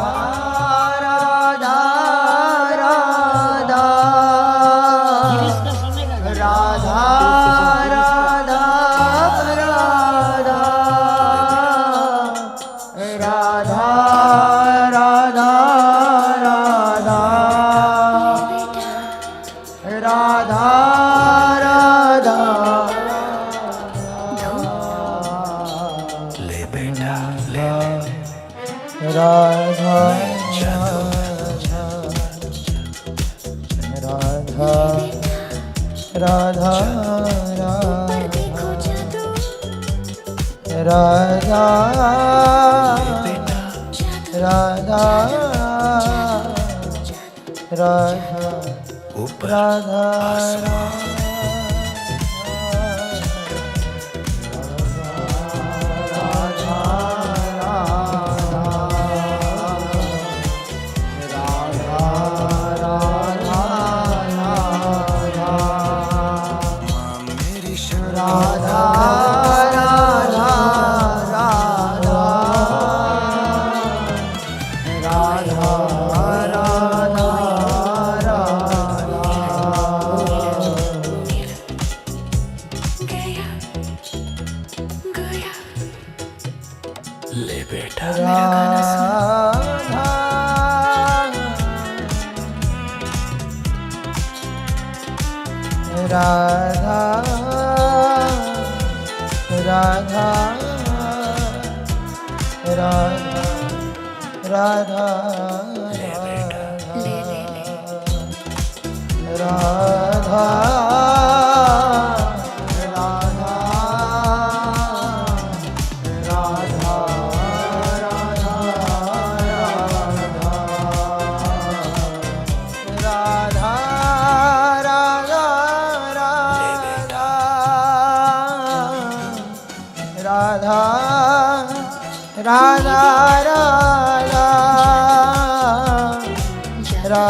राधा राधा राधा राधा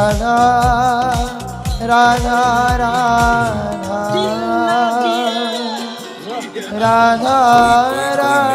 राधा राधा राधा राधा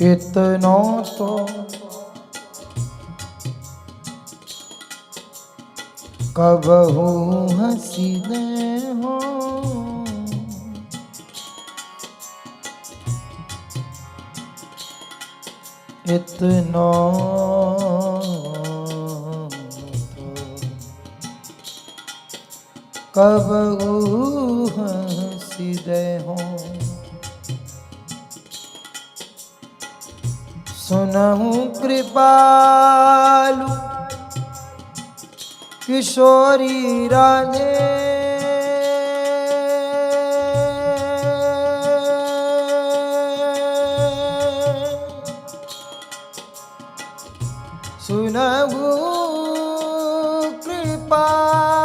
इतनो तो कबहू हंसी दे हो इतना कबहू हंसी दे हो सुनहु कृपालु किशोरी राधे सुनहु कृपालु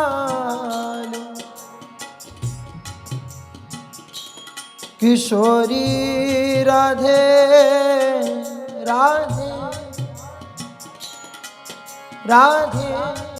किशोरी राधे राधे राधे